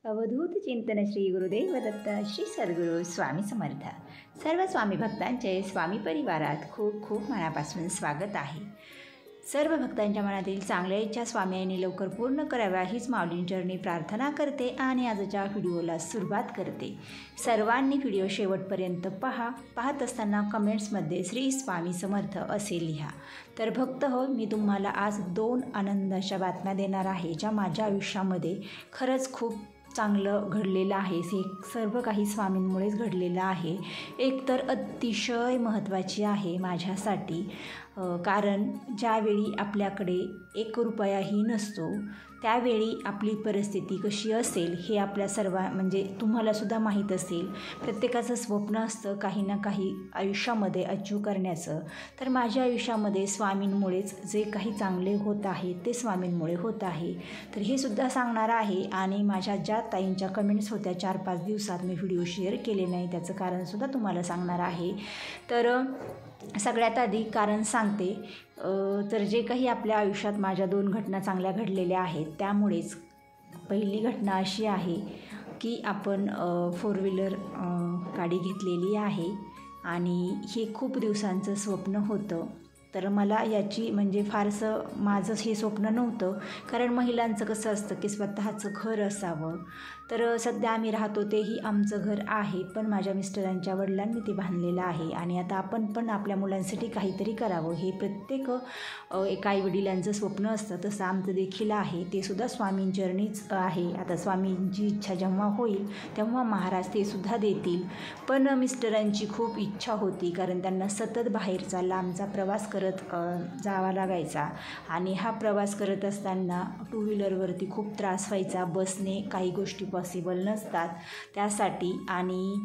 अवधूत चिंतन श्री गुरुदेव दत्त श्री सद्गुरू स्वामी समर्थ. सर्व स्वामी भक्तांचे स्वामी परिवारात खूप खूप मनापासून स्वागत आहे. सर्व भक्तांच्या मनातील चांगल्या इच्छा स्वामी यांनी लवकर पूर्ण कराव्या हीच माऊलींचरणी प्रार्थना करते आणि आजच्या व्हिडिओला सुरुवात करते. सर्वांनी व्हिडिओ शेवटपर्यंत पाहत असताना कमेंट्समध्ये श्री स्वामी समर्थ असे लिहा. तर भक्त हो, मी तुम्हाला आज 2 आनंदाच्या बातम्या देणार आहे ज्या माझ्या आयुष्यामध्ये खरंच खूप चांगलं घडलेलं आहे. हे सर्व काही स्वामींमुळेच घडलेलं आहे. एक तर अतिशय महत्त्वाची आहे माझ्यासाठी, कारण ज्यावेळी आपल्याकडे 1 रुपयाही नसतो त्यावेळी आपली परिस्थिती कशी असेल हे आपल्या म्हणजे तुम्हालासुद्धा माहीत असेल. प्रत्येकाचं स्वप्न असतं काही ना काही आयुष्यामध्ये अचीव करण्याचं. तर माझ्या आयुष्यामध्ये स्वामींमुळेच जे काही चांगले होत आहे ते स्वामींमुळे होत आहे. तर हे सुद्धा सांगणार आहे. आणि माझ्या ज्या ताईंच्या कमेंट्स होत्या 4-5 दिवसात मी व्हिडिओ शेअर केले नाही त्याचं कारणसुद्धा तुम्हाला सांगणार आहे. तर सगळ्यात आधी कारण सांगते. तर जे काही आपल्या आयुष्यात माझ्या 2 घटना चांगल्या घडलेल्या आहेत त्यामुळेच. पहिली घटना अशी आहे की आपण 4 व्हीलर गाडी घेतलेली आहे आणि हे खूप दिवसांचं स्वप्न होतं. तर मला याची म्हणजे फारसं माझं हे स्वप्न नव्हतं, कारण महिलांचं कसं असतं की स्वतःचं घर असावं. तर सध्या आम्ही राहतो तेही आमचं घर आहे, पण माझ्या मिस्टरांच्या वडिलांनी ते बांधलेलं आहे. आणि आता आपण पण आपल्या मुलांसाठी काहीतरी करावं हे प्रत्येक एका आईवडिलांचं स्वप्न असतं. तसं आमचं देखील आहे. ते सुद्धा स्वामींचरणीच आहे. आता स्वामींची इच्छा जेव्हा होईल तेव्हा महाराज ते सुद्धा देतील. पण मिस्टरांची खूप इच्छा होती, कारण त्यांना सतत बाहेरचा लांबचा प्रवास करत जावा लागायचा. आणि हा प्रवास करत असताना 2 व्हीलरवरती खूप त्रास व्हायचा. बसने काही गोष्टी पॉसिबल नसतात त्यासाठी. आणि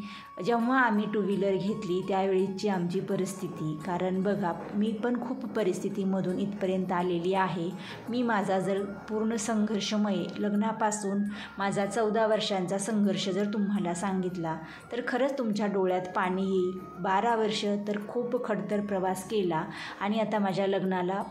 जेव्हा आम्ही 2 व्हीलर घेतली त्यावेळीची आमची परिस्थिती, कारण बघा मी पण खूप परिस्थितीमधून इथपर्यंत आलेली आहे. मी माझा जर पूर्ण संघर्षमय लग्नापासून माझा 14 वर्षांचा संघर्ष जर तुम्हाला सांगितला तर खरंच तुमच्या डोळ्यात पाणी येईल. 12 वर्ष तर खूप खडतर प्रवास केला आणि आता माझ्या लग्नाला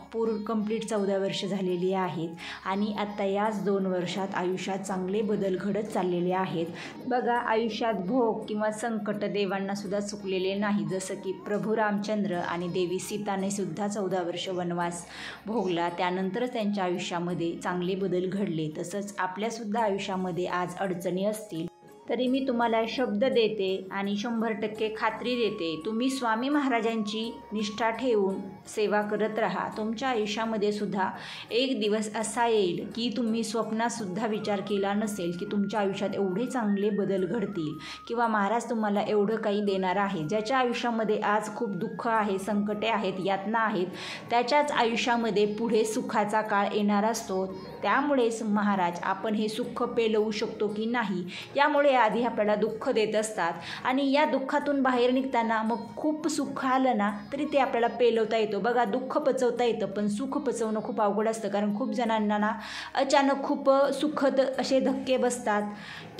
कंप्लीट 14 वर्ष झालेली आहेत. आणि आता याच 2 वर्षात आयुष्यात चांगले बदल घडत चाललेले आहेत. बघा, आयुष्यात भोग किंवा संकट देवांना सुद्धा चुकलेले नाही. जसं की प्रभू रामचंद्र आणि देवी सीताने सुद्धा 14 वर्ष वनवास भोगला, त्यानंतरच त्यांच्या आयुष्यामध्ये चांगले बदल घडले. तसंच आपल्यासुद्धा आयुष्यामध्ये आज अडचणी असतील तरी मी तुम्हाला शब्द देते आणि 100% खात्री देते, तुम्ही स्वामी महाराजांची निष्ठा ठेवून सेवा करत राहा. तुमच्या आयुष्यामध्ये सुद्धा एक दिवस असा येईल की तुम्ही स्वप्नातसुद्धा विचार केला नसेल की तुमच्या आयुष्यात एवढे चांगले बदल घडतील किंवा महाराज तुम्हाला एवढं काही देणार आहे. ज्याच्या आयुष्यामध्ये आज खूप दुःख आहे, संकटे आहेत, यातना आहेत, त्याच्याच आयुष्यामध्ये पुढे सुखाचा काळ येणार असतो. त्यामुळेच महाराज आपण हे सुख पेलवू शकतो की नाही यामुळे आधी आपल्याला दुःख देत असतात. आणि या दुःखातून बाहेर निघताना मग खूप सुख आलं ना तरी ते आपल्याला पेलवता येतं. बघा, दुःख पचवता येतं पण सुख पचवणं खूप अवघड असतं. कारण खूप जणांना ना अचानक खूप सुखद असे धक्के बसतात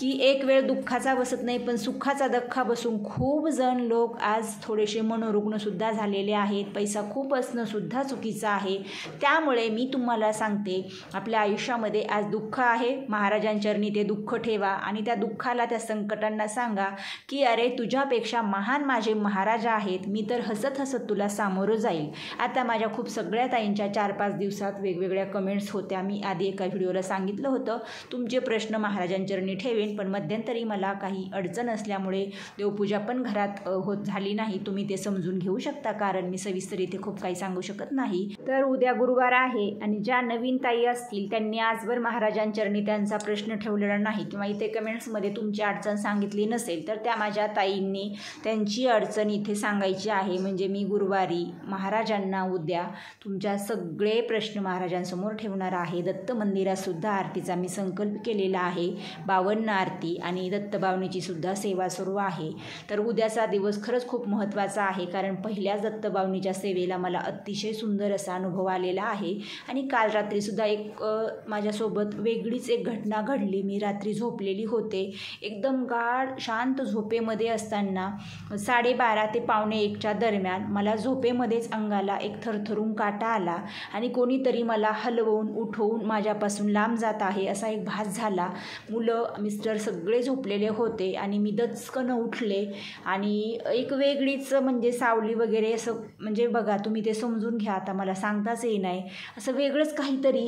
की एक वेळ दुःखाचा बसत नाही पण सुखाचा धक्का बसून खूप जण लोक आज थोडेसे मनोरुग्णसुद्धा झालेले आहेत. पैसा खूप असणंसुद्धा चुकीचं आहे. त्यामुळे मी तुम्हाला सांगते, आपल्या आयुष्यामध्ये आज दुःख आहे, महाराजांचरणी ते दुःख ठेवा आणि त्या दुःखाला, त्या संकटांना सांगा की अरे तुझ्यापेक्षा महान माझे महाराज आहेत, मी तर हसत हसत तुला सामोरं जाईल. आता माझ्या खूप सगळ्या ताईंच्या 4-5 दिवसात वेगवेगळ्या कमेंट्स होत्या. मी आधी एका व्हिडिओला सांगितलं होतं तुमचे प्रश्न महाराजांचरणी ठेवेन, पण मध्यंतरी मला काही अडचण असल्यामुळे देवपूजा पण घरात झाली नाही. तुम्ही ते समजून घेऊ शकता, कारण मी सविस्तर इथे खूप काही सांगू शकत नाही. तर उद्या गुरुवार आहे आणि ज्या नवीन ताई असतील त्यांनी आजवर महाराजांचरणी त्यांचा प्रश्न ठेवलेला नाही किंवा इथे कमेंट्समध्ये तुमची अडचण सांगितली नसेल तर त्या माझ्या ताईंनी त्यांची अडचण इथे सांगायची आहे. म्हणजे मी गुरुवारी महाराजांना उद्या तुमच्या सगळे प्रश्न महाराजांसमोर ठेवणार आहे. दत्त मंदिरातसुद्धा आरतीचा मी संकल्प केलेला आहे. 52 आरती आणि दत्तबावनीची सुद्धा सेवा सुरू आहे. तर उद्याचा दिवस खरंच खूप महत्त्वाचा आहे, कारण पहिल्याच दत्तबावनीच्या सेवेला मला अतिशय सुंदर असा अनुभव आलेला आहे. आणि काल रात्रीसुद्धा एक माझ्यासोबत वेगळीच एक घटना घडली. मी रात्री झोपलेली होते. एकदम गाढ शांत झोपेमध्ये असताना 12:30 ते 1:45च्या दरम्यान मला झोपेमध्येच अंगाला एक थरथरून काटा आला आणि कोणीतरी मला हलवून उठवून माझ्यापासून लांब जात आहे असा एक भास झाला. मुलं, मिस्टर सगळे झोपलेले होते आणि मी दचकन उठले आणि एक वेगळीच म्हणजे सावली वगैरे असं, म्हणजे बघा तुम्ही ते समजून घ्या, आता मला सांगताच येईनाय. असं वेगळंच काहीतरी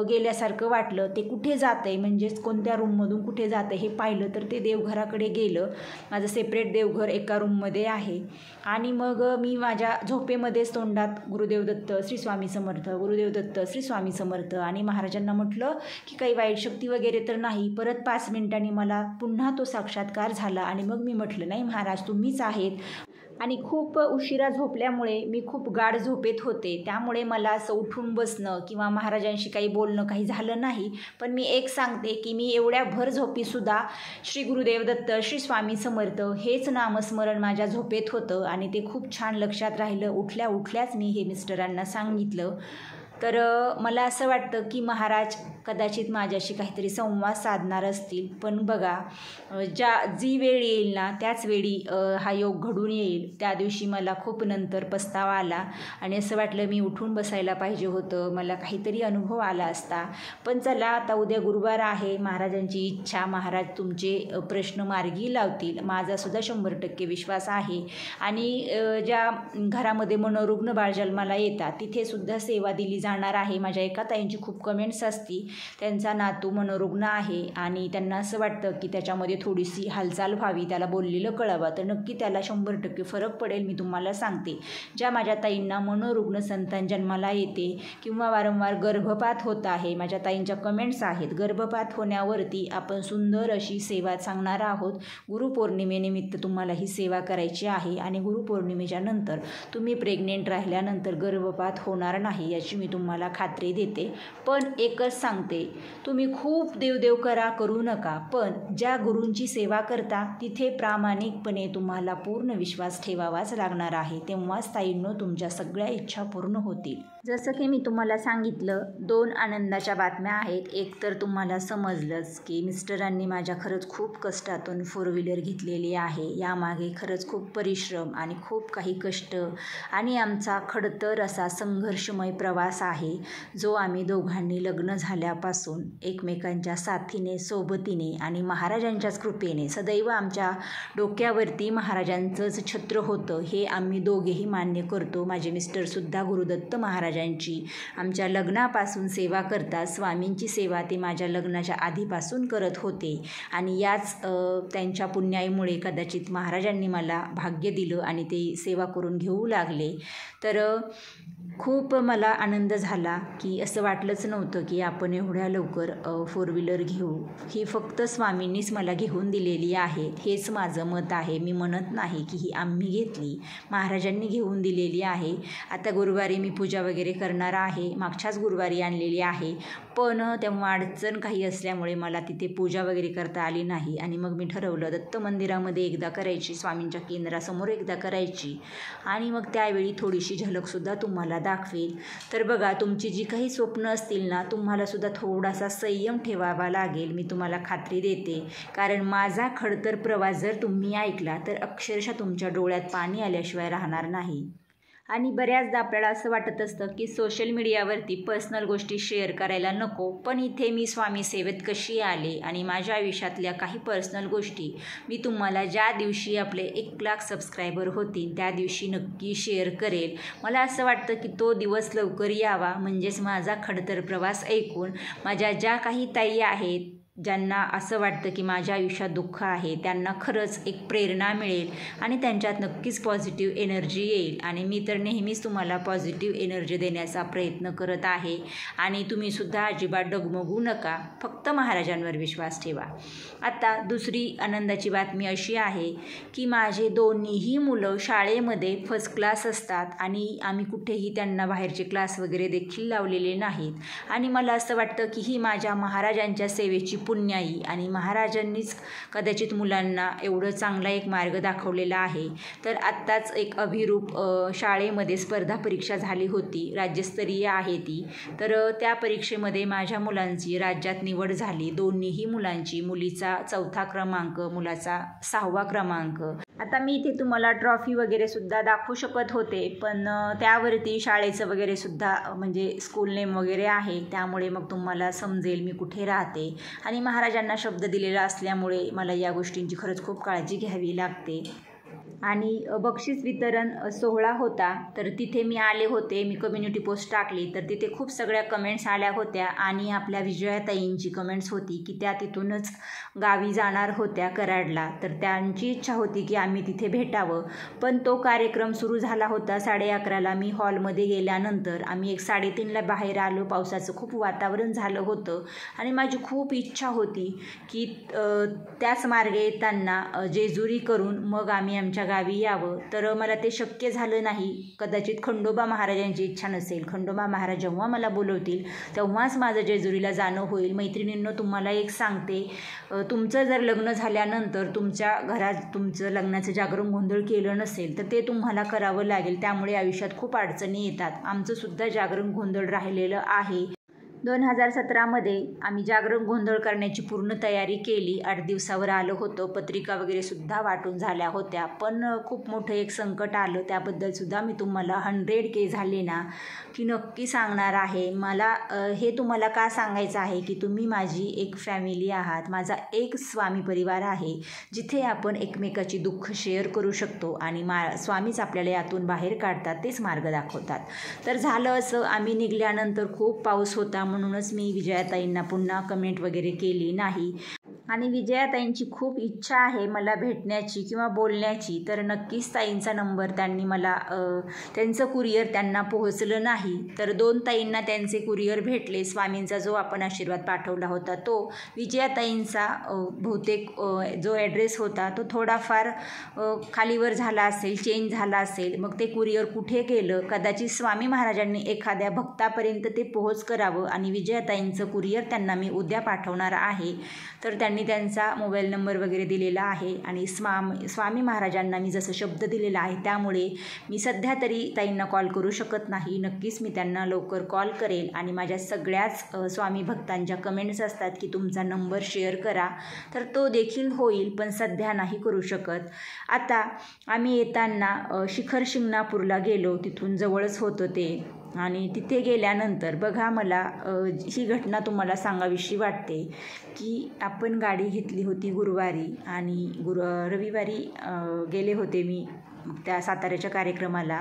गेल्यासारखं वाटलं. ते कुठे जातं आहे, म्हणजेच कोणत्या रूममधून कुठे जातं आहे हे पाहिलं तर ते देवघराकडे गेलं. माझं सेपरेट देवघर एका रूममध्ये आहे. आणि मग मी माझ्या झोपेमध्येच तोंडात गुरुदेव दत्त श्री स्वामी समर्थ, गुरुदेव दत्त श्री स्वामी समर्थ आणि महाराजांना म्हटलं की काही वाईट शक्ती वगैरे तर नाही. परत 5 मिनिटांनी मला पुन्हा तो साक्षात्कार झाला आणि मग मी म्हटलं, नाही महाराज तुम्हीच आहेत. आणि खूप उशिरा झोपल्यामुळे मी खूप गाढ झोपेत होते, त्यामुळे मला असं उठून बसणं किंवा महाराजांशी काही बोलणं काही झालं नाही. पण मी एक सांगते की मी एवढ्या भर झोपीसुद्धा श्री गुरुदेव दत्त श्री स्वामी समर्थ हेच नामस्मरण माझ्या झोपेत होतं आणि ते खूप छान लक्षात राहिलं. उठल्या उठल्याच मी हे मिस्टरांना सांगितलं. तर मला असं वाटतं की महाराज कदाचित माझ्याशी काहीतरी संवाद साधणार असतील. पण बघा, जी वेळ येईल ना त्याच वेळी हा योग घडून येईल. त्या दिवशी मला खूप नंतर पस्तावा आला आणि असं वाटलं मी उठून बसायला पाहिजे होतं, मला काहीतरी अनुभव आला असता. पण चला, आता उद्या गुरुवार आहे. महाराजांची इच्छा, महाराज तुमचे प्रश्न मार्गी लावतील, माझासुद्धा 100% विश्वास आहे. आणि ज्या घरामध्ये मनोरुग्ण बाळ जन्माला येतात तिथेसुद्धा सेवा दिली जाणार आहे. माझ्या एका ताईंची खूप कमेंट्स असती, त्यांचा नातू मनोरुग्ण आहे आणि त्यांना असं वाटतं की त्याच्यामध्ये थोडीशी हालचाल व्हावी, त्याला बोललेलं कळावं, तर नक्की त्याला 100% फरक पडेल. मी तुम्हाला सांगते, ज्या माझ्या ताईंना मनोरुग्ण संतान जन्माला येते किंवा वारंवार गर्भपात होत आहे, माझ्या ताईंच्या कमेंट्स आहेत, गर्भपात होण्यावरती आपण सुंदर अशी सेवा सांगणार आहोत. गुरुपौर्णिमेनिमित्त तुम्हाला ही सेवा करायची आहे आणि गुरुपौर्णिमेच्या नंतर तुम्ही प्रेग्नेंट राहिल्यानंतर गर्भपात होणार नाही याची मी तुम्हाला खात्री देते. पण एकच सांगते, तुम्ही खूप देवदेव करू नका, पण ज्या गुरूंची सेवा करता तिथे प्रामाणिकपणे तुम्हाला पूर्ण विश्वास ठेवावाच लागणार आहे. तेव्हाच ताईंनो तुमच्या सगळ्या इच्छा पूर्ण होतील. जसं की मी तुम्हाला सांगितलं, 2 आनंदाच्या बातम्या आहेत. एक तर तुम्हाला समजलंच की मिस्टरांनी माझ्या खरंच खूप कष्टातून 4 व्हीलर घेतलेली आहे. यामागे खरंच खूप परिश्रम आणि खूप काही कष्ट आणि आमचा खडतर असा संघर्षमय प्रवास आहे, जो आम्ही दोघांनी लग्न झाल्यापासून एकमेकांच्या साथीने, सोबतीने आणि महाराजांच्याच कृपेने सदैव आमच्या डोक्यावरती महाराजांचंच छत्र होतं हे आम्ही दोघेही मान्य करतो. माझे मिस्टरसुद्धा गुरुदत्त महाराजांची आमच्या लग्नापासून सेवा करतात. स्वामींची सेवा ते माझ्या लग्नाच्या आधीपासून करत होते आणि याच त्यांच्या पुण्याईमुळे कदाचित महाराजांनी मला भाग्य दिलं आणि ते सेवा करून घेऊ लागले. तर खूप मला आनंद झाला की असं वाटलंच नव्हतं की आपण एवढ्या लवकर 4 व्हीलर घेऊ. ही फक्त स्वामींनीच मला घेऊन दिलेली आहे, हेच माझं मत आहे. मी म्हणत नाही की ही आम्ही घेतली, महाराजांनी घेऊन दिलेली आहे. आता गुरुवारी मी पूजा वगैरे करणार आहे, मागच्याच गुरुवारी आणलेली आहे, पण तेव्हा अडचण काही असल्यामुळे मला तिथे पूजा वगैरे करता आली नाही. आणि मग मी ठरवलं दत्त मंदिरामध्ये एकदा करायची, स्वामींच्या केंद्रासमोर एकदा करायची आणि मग त्यावेळी थोडीशी झलकसुद्धा तुम्हाला दाखवेल. तर बघा, तुमची जी काही स्वप्न असतील ना, तुम्हाला सुद्धा थोडासा संयम ठेवावा लागेल, मी तुम्हाला खात्री देते. कारण माझा खडतर प्रवास जर तुम्ही ऐकला तर अक्षरशः तुमच्या डोळ्यात पाणी आल्याशिवाय राहणार नाही. आणि बऱ्याचदा आपल्याला असं वाटत असतं की सोशल मीडियावरती पर्सनल गोष्टी शेअर करायला नको, पण इथे मी स्वामी सेवेत कशी आले आणि माझ्या आयुष्यातल्या काही पर्सनल गोष्टी मी तुम्हाला ज्या दिवशी आपले 1 लाख सबस्क्रायबर होतील त्या दिवशी नक्की शेअर करेल. मला असं वाटतं की तो दिवस लवकर यावा, म्हणजेच माझा खडतर प्रवास ऐकून माझ्या ज्या काही ताई आहेत, ज्यांना असं वाटतं की माझ्या आयुष्यात दुःख आहे, त्यांना खरंच एक प्रेरणा मिळेल आणि त्यांच्यात नक्कीच पॉझिटिव्ह एनर्जी येईल. आणि मी तर नेहमीच तुम्हाला पॉझिटिव्ह एनर्जी देण्याचा प्रयत्न करत आहे आणि तुम्हीसुद्धा अजिबात डगमगू नका, फक्त महाराजांवर विश्वास ठेवा. आता दुसरी आनंदाची बातमी अशी आहे की माझे दोन्हीही मुलं शाळेमध्ये फर्स्ट क्लास असतात आणि आम्ही कुठेही त्यांना बाहेरचे क्लास वगैरे देखील लावलेले नाहीत. आणि मला असं वाटतं की ही माझ्या महाराजांच्या सेवेची पुण्याई आणि महाराजांनीच कदाचित मुलांना एवढं चांगला एक मार्ग दाखवलेला आहे. तर आत्ताच एक अभिरूप शाळेमध्ये स्पर्धा परीक्षा झाली होती, राज्यस्तरीय आहे ती. तर त्या परीक्षेमध्ये माझ्या मुलांची राज्यात निवड झाली. दोन्हीही मुलांची, मुलीचा 4था क्रमांक, मुलाचा 6वा क्रमांक. आता मी इथे तुम्हाला ट्रॉफी वगैरे सुद्धा दाखवू शकत होते, पण त्यावरती शाळेचं वगैरे सुद्धा म्हणजे स्कूल नेम वगैरे आहे, त्यामुळे मग तुम्हाला समजेल मी कुठे राहते. आणि महाराजांना शब्द दिलेला असल्यामुळे मला या गोष्टींची खरंच खूप काळजी घ्यावी लागते. आणि बक्षीस वितरण सोहळा होता, तर तिथे मी आले होते. मी कम्युनिटी पोस्ट टाकली, तर तिथे खूप सगळ्या कमेंट्स आल्या होत्या आणि आपल्या विजयाताईंची कमेंट्स होती की त्या तिथूनच गावी जाणार होत्या कराडला. तर त्यांची इच्छा होती की आम्ही तिथे भेटावं, पण तो कार्यक्रम सुरू झाला होता 11:30ला. मी हॉलमध्ये गेल्यानंतर आम्ही 3:30ला बाहेर आलो. पावसाचं खूप वातावरण झालं होतं आणि माझी खूप इच्छा होती की त्याच मार्गे येताना जेजुरी करून मग आम्ही आमच्या गावी यावं. तर मला ते शक्य झालं नाही. कदाचित खंडोबा महाराजांची इच्छा नसेल. खंडोबा महाराज जेव्हा मला बोलवतील तेव्हाच माझं जेजुरीला जाणं होईल. मैत्रिणींनो, तुम्हाला एक सांगते, तुमचं जर लग्न झाल्यानंतर तुमच्या घरात तुमचं लग्नाचं जागरण गोंधळ केलं नसेल तर ते तुम्हाला करावं लागेल. त्यामुळे आयुष्यात खूप अडचणी येतात. आमचंसुद्धा जागरण गोंधळ राहिलेलं आहे. 2017मध्ये आम्ही जागरण गोंधळ करण्याची पूर्ण तयारी केली. 8 दिवसावर आलं होतं. पत्रिका वगैरे सुद्धा वाटून झाल्या होत्या, पण खूप मोठं एक संकट आलं. त्याबद्दलसुद्धा मी तुम्हाला 100K झाले ना की नक्की सांगणार आहे. मला हे तुम्हाला का सांगायचं आहे की तुम्ही माझी एक फॅमिली आहात. माझा एक स्वामी परिवार आहे, जिथे आपण एकमेकाची दुःख शेअर करू शकतो आणि स्वामीच आपल्याला यातून बाहेर काढतात, तेच मार्ग दाखवतात. तर झालं असं, आम्ही निघाल्यानंतर खूप पाऊस होता, म्हणूनच मी विजयाताईंना पुन्हा कमेंट वगैरे केली नाही. आणि विजयाताईंची खूप इच्छा आहे मला भेटण्याची किंवा बोलण्याची. तर नक्कीच ताईंचा नंबर त्यांनी मला त्यांचं कुरिअर त्यांना पोहोचलं नाही. तर 2 ताईंना त्यांचे कुरिअर भेटले. स्वामींचा जो आपण आशीर्वाद पाठवला होता तो. विजयाताईंचा बहुतेक जो ॲड्रेस होता तो थोडाफार खालीवर झाला असेल, चेंज झाला असेल. मग ते कुरिअर कुठे गेलं, कदाचित स्वामी महाराजांनी एखाद्या भक्तापर्यंत ते पोहोच करावं. आणि विजयाताईंचं कुरिअर त्यांना मी उद्या पाठवणार आहे. तर त्यांनी त्यांचा मोबाईल नंबर वगैरे दिलेला आहे. आणि स्वामी महाराजांना मी जसं शब्द दिलेला आहे त्यामुळे मी सध्या तरी ताईंना कॉल करू शकत नाही. नक्कीच मी त्यांना लवकर कॉल करेल. आणि माझ्या सगळ्याच स्वामी भक्तांच्या कमेंट्स असतात की तुमचा नंबर शेअर करा, तर तो देखील होईल, पण सध्या नाही करू शकत. आता आम्ही येताना शिखर शिंगणापूरला गेलो, तिथून जवळच होतं ते. आणि तिथे गेल्यानंतर बघा, मला ही घटना तुम्हाला सांगावीशी वाटते की आपण गाडी घेतली होती गुरुवारी आणि रविवारी गेले होते मी त्या साताऱ्याच्या कार्यक्रमाला.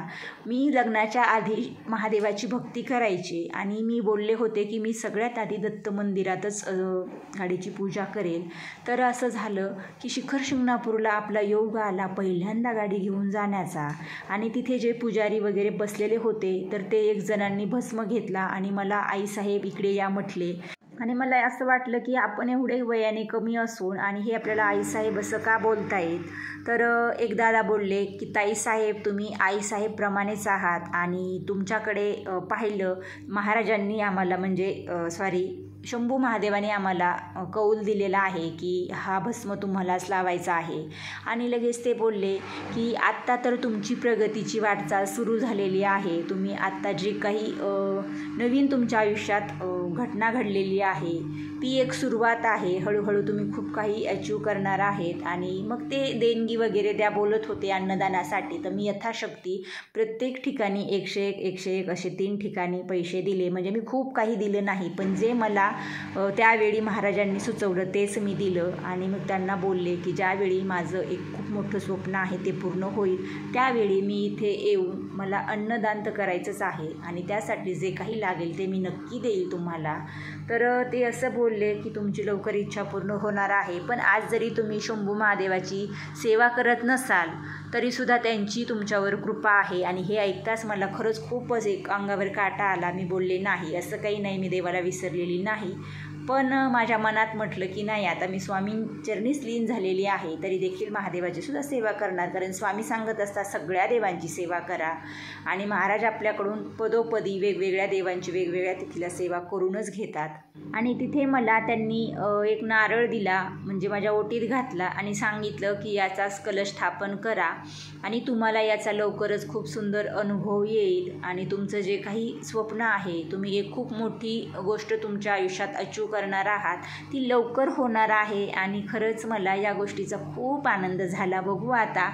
मी लग्नाच्या आधी महादेवाची भक्ती करायची आणि मी बोलले होते की मी सगळ्यात आधी दत्त मंदिरातच गाडीची पूजा करेल. तर असं झालं की शिखर शिंगणापूरला आपला योग आला पहिल्यांदा गाडी घेऊन जाण्याचा. आणि तिथे जे पुजारी वगैरे बसलेले होते तर ते एक जणांनी भस्म घेतला आणि मला आईसाहेब इकडे या म्हटले. आणि मला असं वाटलं की आपण एवढे वयाने कमी असून आणि हे आपल्याला आईसाहेब असं का बोलतायत. तर एक दादा बोलले की ताईसाहेब, तुम्ही आईसाहेबप्रमाणेच आहात आणि तुमच्याकडे पाहिलं महाराजांनी आम्हाला शंभू महादेवाने आम्हाला कौल दिलेला आहे की हा भस्म तुम्हालाच लावायचा आहे. आणि लगेच ते बोलले की आत्ता तर तुमची प्रगतीची वाटचाल सुरू झालेली आहे. तुम्ही आत्ता जे काही नवीन तुमच्या आयुष्यात घटना घडलेली आहे ती एक सुरुवात आहे. हळूहळू तुम्ही खूप काही अचीव करणार आहेत. आणि मग ते देणगी वगैरे त्या बोलत होते अन्नदानासाठी. तर मी यथाशक्ती प्रत्येक ठिकाणी 101 असे 3 ठिकाणी पैसे दिले. म्हणजे मी खूप काही दिलं नाही, पण जे मला त्यावेळी महाराजांनी सुचवलं तेच मी दिलं. आणि मग त्यांना बोलले की ज्यावेळी माझं एक खूप मोठं स्वप्न आहे ते पूर्ण होईल त्यावेळी मी इथे येऊन मला अन्नदान तर करायचंच आहे आणि त्यासाठी जे काही लागेल ते मी नक्की देईल तुम्हाला. तर ते असं बोलले की तुमची लवकर इच्छा पूर्ण होणार आहे. पण आज जरी तुम्ही शंभू महादेवाची सेवा करत नसाल तरीसुद्धा त्यांची तुमच्यावर कृपा आहे. आणि हे ऐकताच मला खरंच खूपच एक अंगावर काटा आला. मी बोलले नाही, असं काही नाही, मी देवाला विसरलेली नाही. पण माझ्या मनात म्हटलं की नाही, आता मी स्वामींचरणीच लीन झालेली आहे तरी देखील महादेवाची सुद्धा सेवा करणार, कारण स्वामी सांगत असतात सगळ्या देवांची सेवा करा. आणि महाराज आपल्याकडून पदोपदी वेगवेगळ्या देवांची वेगवेगळ्या तिथल्या सेवा करूनच घेतात. आणि तिथे मला त्यांनी एक नारळ दिला, म्हणजे माझ्या ओटीत घातला आणि सांगितलं की याचाच कलश स्थापन करा आणि तुम्हाला याचा लवकरच खूप सुंदर अनुभव येईल आणि तुमचं जे काही स्वप्न आहे, तुम्ही एक खूप मोठी गोष्ट तुमच्या आयुष्यात अचीव करणार आहात, ती लवकर होणार आहे. आणि खरंच मला या गोष्टीचा खूप आनंद झाला. बघू आता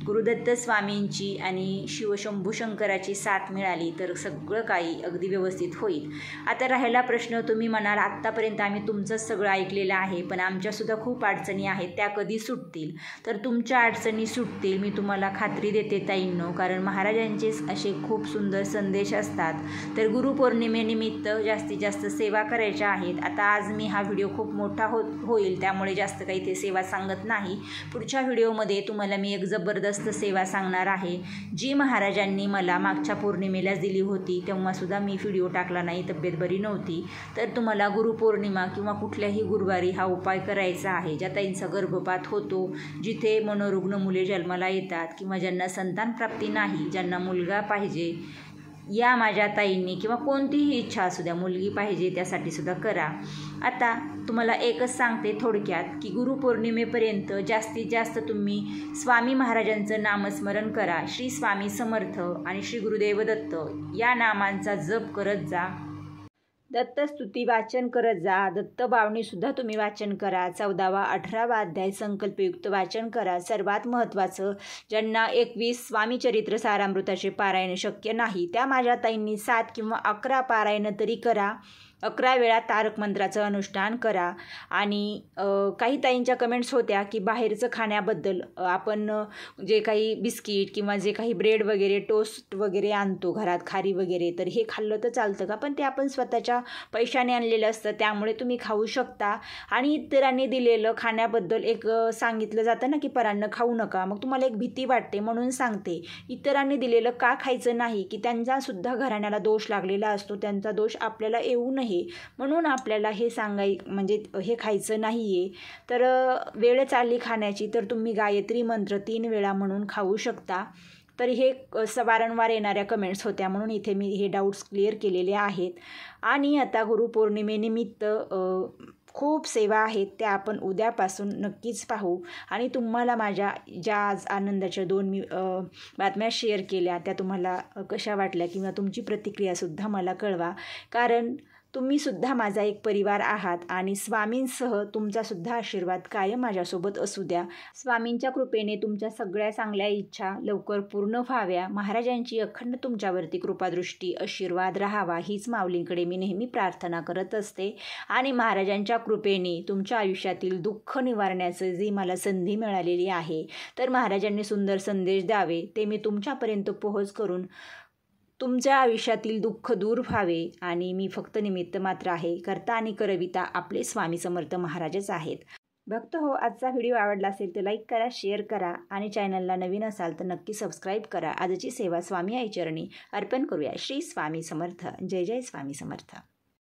गुरुदत्त स्वामींची आणि शिवशंभू शंकराची साथ मिळाली तर सगळं काही अगदी व्यवस्थित होईल. आता राहिला प्रश्न, तुम्ही म्हणाल आत्तापर्यंत आम्ही तुमचंच सगळं ऐकलेलं आहे, पण आमच्यासुद्धा खूप अडचणी आहेत, त्या कधी सुटतील? तर तुमच्या अडचणी सुटतील, मी तुम्हाला खात्री देते ताईंनो, कारण महाराजांचेच असे खूप सुंदर संदेश असतात. तर गुरुपौर्णिमेनिमित्त जास्तीत जास्त सेवा करायच्या आहेत. आता आज मी हा व्हिडिओ खूप मोठा होईल, त्यामुळे जास्त काही ते सेवा सांगत नाही. पुढच्या व्हिडिओमध्ये तुम्हाला मी एक जबरदस्त सेवा सांगणार आहे, जी महाराजांनी मला मागच्या पौर्णिमेलाच दिली होती. तेव्हासुद्धा मी व्हिडिओ टाकला नाही, तब्येत बरी नव्हती. तर तुम्हाला गुरुपौर्णिमा किंवा कुठल्याही गुरुवारी हा उपाय करायचा आहे. ज्या ताईंचा गर्भपात होतो, जिथे मनोरुग्ण मुले जन्माला येतात किंवा ज्यांना संतानप्राप्ती नाही, ज्यांना मुलगा पाहिजे, या माझ्या ताईंनी किंवा कोणतीही इच्छा असू द्या, मुलगी पाहिजे त्यासाठी सुद्धा करा. आता तुम्हाला एकच सांगते थोडक्यात की गुरुपौर्णिमेपर्यंत जास्तीत जास्त तुम्ही स्वामी महाराजांचं नामस्मरण करा. श्री स्वामी समर्थ आणि श्री गुरुदेव दत्त या नामांचा जप करत जा. दत्तस्तुती वाचन करत जा. दत्तबावणीसुद्धा तुम्ही वाचन करा. 14वा 18वा अध्याय संकल्पयुक्त वाचन करा. सर्वात महत्त्वाचं, ज्यांना 21 स्वामीचरित्र सारामृताचे पारायण शक्य नाही, त्या माझ्या ताईंनी 7 किंवा 11 पारायण तरी करा. 11 वेळा तारक मंत्राचं अनुष्ठान करा. आणि काही ताईंच्या कमेंट्स होत्या की बाहेरचं खाण्याबद्दल, आपण जे काही बिस्किट किंवा जे काही ब्रेड वगैरे, टोस्ट वगैरे आणतो घरात, खारी वगैरे, तर हे खाल्लं तर चालतं का? पण ते आपण स्वतःच्या पैशाने आणलेलं असतं, त्यामुळे तुम्ही खाऊ शकता. आणि इतरांनी दिलेलं खाण्याबद्दल एक सांगितलं जातं ना की परांना खाऊ नका, मग तुम्हाला एक भीती वाटते म्हणून सांगते. इतरांनी दिलेलं का खायचं नाही की त्यांचासुद्धा घराण्याला दोष लागलेला असतो, त्यांचा दोष आपल्याला येऊ नये म्हणून आपल्याला हे म्हणजे हे खायचं नाही आहे. तर वेळ चालली खाण्याची, तर तुम्ही गायत्री मंत्र 3 वेळा म्हणून खाऊ शकता. तर हे वारंवार येणाऱ्या कमेंट्स होत्या, म्हणून इथे मी हे डाऊट्स क्लिअर केलेले आहेत. आणि आता गुरुपौर्णिमेनिमित्त खूप सेवा आहेत, त्या आपण उद्यापासून नक्कीच पाहू. आणि तुम्हाला माझ्या ज्या आज आनंदाच्या 2 बातम्या शेअर केल्या, त्या तुम्हाला कशा वाटल्या किंवा तुमची प्रतिक्रियासुद्धा मला कळवा, कारण तुम्हीसुद्धा माझा एक परिवार आहात आणि स्वामींसह तुमचासुद्धा आशीर्वाद कायम माझ्यासोबत असू द्या. स्वामींच्या कृपेने तुमच्या सगळ्या चांगल्या इच्छा लवकर पूर्ण व्हाव्या. महाराजांची अखंड तुमच्यावरती कृपादृष्टी, आशीर्वाद राहावा, हीच माऊलींकडे मी नेहमी प्रार्थना करत असते. आणि महाराजांच्या कृपेने तुमच्या आयुष्यातील दुःख निवारण्याचं जी मला संधी मिळालेली आहे, तर महाराजांनी सुंदर संदेश द्यावे, ते मी तुमच्यापर्यंत पोहोच करून तुमच्या आयुष्यातील दुःख दूर व्हावे. आणि मी फक्त निमित्त मात्र आहे, कर्ता आणि करविता आपले स्वामी समर्थ महाराजच आहेत. भक्त हो, आजचा व्हिडिओ आवडला असेल तर लाईक करा, शेअर करा आणि चॅनलला नवीन असाल तर नक्की सबस्क्राईब करा. आजची सेवा स्वामी आई चरणी अर्पण करूया. श्री स्वामी समर्थ. जय जय स्वामी समर्थ.